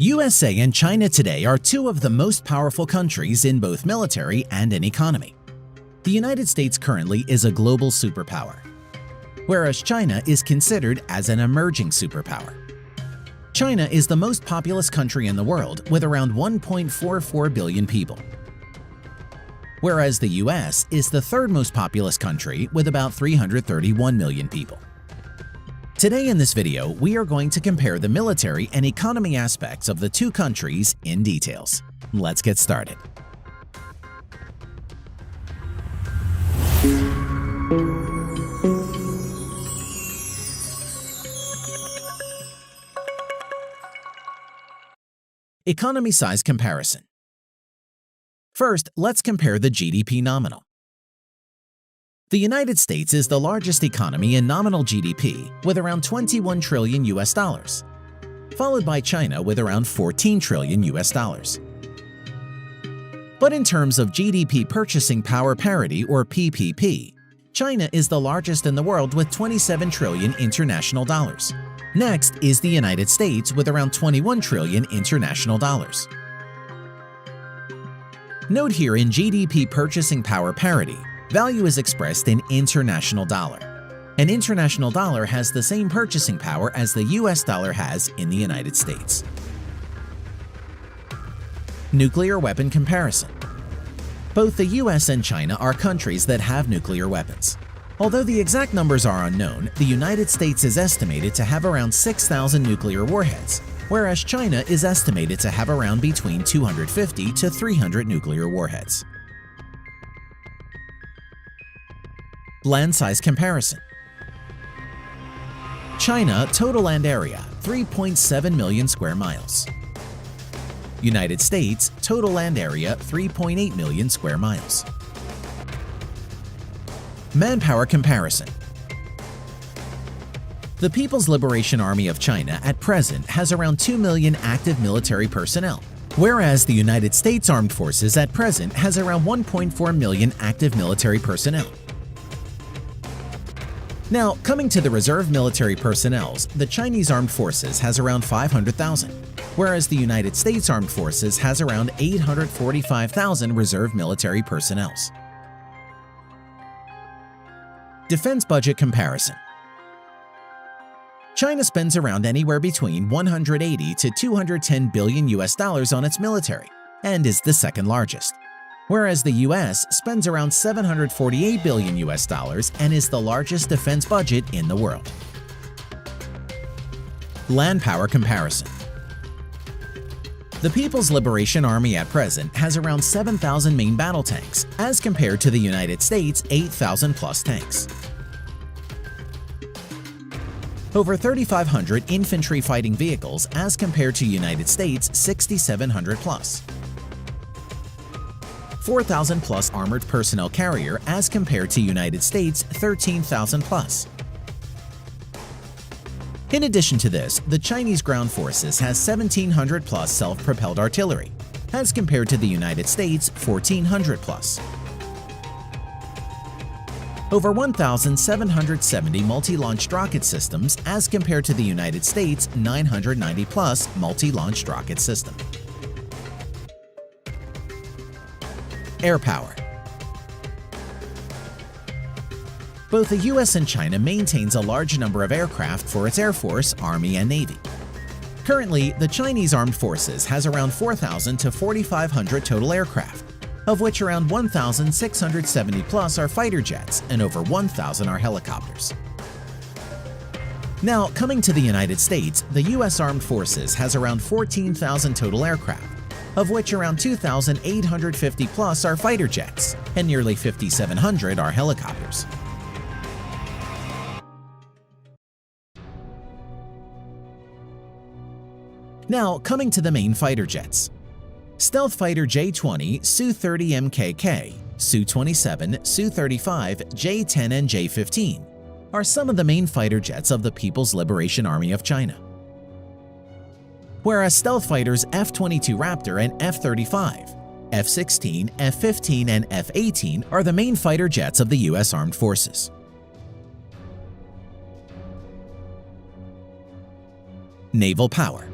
USA and China today are two of the most powerful countries in both military and in economy. The United States currently is a global superpower, whereas China is considered as an emerging superpower. China is the most populous country in the world with around 1.44 billion people, whereas the US is the third most populous country with about 331 million people. Today in this video, we are going to compare the military and economy aspects of the two countries in details. Let's get started. Economy size comparison. First, let's compare the GDP nominal. The United States is the largest economy in nominal GDP with around 21 trillion US dollars, followed by China with around 14 trillion US dollars. But in terms of GDP purchasing power parity or PPP, China is the largest in the world with 27 trillion international dollars. Next is the United States with around 21 trillion international dollars. Note here in GDP purchasing power parity, value is expressed in international dollar. An international dollar has the same purchasing power as the US dollar has in the United States. Nuclear weapon comparison. Both the US and China are countries that have nuclear weapons. Although the exact numbers are unknown, the United States is estimated to have around 6,000 nuclear warheads, whereas China is estimated to have around between 250 to 300 nuclear warheads. Land size comparison. China total land area 3.7 million square miles. United States total land area 3.8 million square miles. Manpower comparison. The People's Liberation Army of China at present has around 2 million active military personnel, whereas the United States Armed Forces at present has around 1.4 million active military personnel. Now, coming to the reserve military personnel, the Chinese Armed Forces has around 500,000, whereas the United States Armed Forces has around 845,000 reserve military personnel. Defense budget comparison. China spends around anywhere between 180 to 210 billion US dollars on its military and is the second largest, whereas the US spends around 748 billion US dollars and is the largest defense budget in the world. Land power comparison. The People's Liberation Army at present has around 7,000 main battle tanks, as compared to the United States' 8,000 plus tanks. Over 3,500 infantry fighting vehicles as compared to United States' 6,700 plus. 4,000 plus armored personnel carrier as compared to United States' 13,000 plus. In addition to this, the Chinese ground forces has 1,700 plus self-propelled artillery, as compared to the United States' 1,400 plus. Over 1,770 multi-launched rocket systems as compared to the United States' 990 plus multi-launched rocket system. Air power. Both the US and China maintains a large number of aircraft for its Air Force, Army, and Navy. Currently, the Chinese Armed Forces has around 4,000 to 4,500 total aircraft, of which around 1,670 plus are fighter jets and over 1,000 are helicopters. Now, coming to the United States, the US Armed Forces has around 14,000 total aircraft, of which around 2,850 plus are fighter jets and nearly 5,700 are helicopters. Now, coming to the main fighter jets. Stealth fighter J-20, Su-30 MKK, Su-27, Su-35, J-10 and J-15 are some of the main fighter jets of the People's Liberation Army of China. Whereas stealth fighters F-22 Raptor and F-35, F-16, F-15 and F-18 are the main fighter jets of the US Armed Forces. Naval power.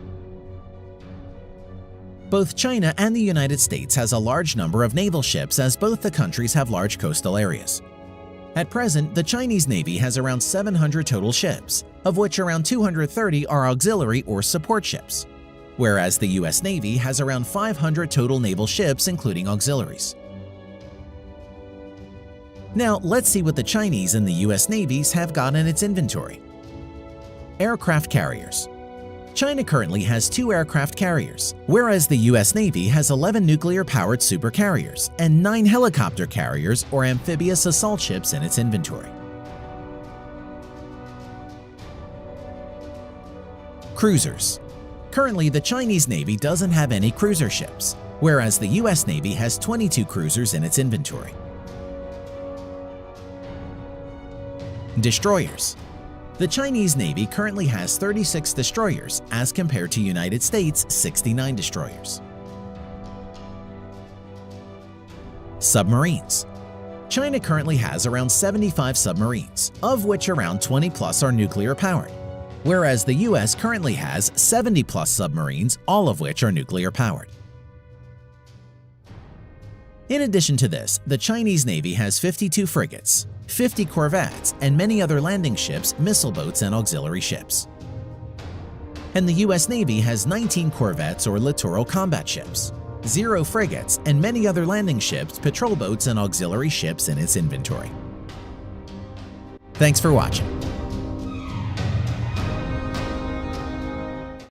Both China and the United States has a large number of naval ships, as both the countries have large coastal areas. At present, the Chinese Navy has around 700 total ships, of which around 230 are auxiliary or support ships, whereas the U.S. Navy has around 500 total naval ships including auxiliaries. Now let's see what the Chinese and the U.S. Navies have got in its inventory. Aircraft carriers. China currently has 2 aircraft carriers, whereas the U.S. Navy has 11 nuclear-powered supercarriers and 9 helicopter carriers or amphibious assault ships in its inventory. Cruisers. Currently, the Chinese Navy doesn't have any cruiser ships, whereas the U.S. Navy has 22 cruisers in its inventory. Destroyers. The Chinese Navy currently has 36 destroyers as compared to United States' 69 destroyers. Submarines. China currently has around 75 submarines, of which around 20 plus are nuclear powered, whereas the US currently has 70 plus submarines, all of which are nuclear powered. In addition to this, the Chinese Navy has 52 frigates, 50 corvettes, and many other landing ships, missile boats, and auxiliary ships. And the U.S. Navy has 19 corvettes or littoral combat ships, 0 frigates, and many other landing ships, patrol boats, and auxiliary ships in its inventory. Thanks for watching.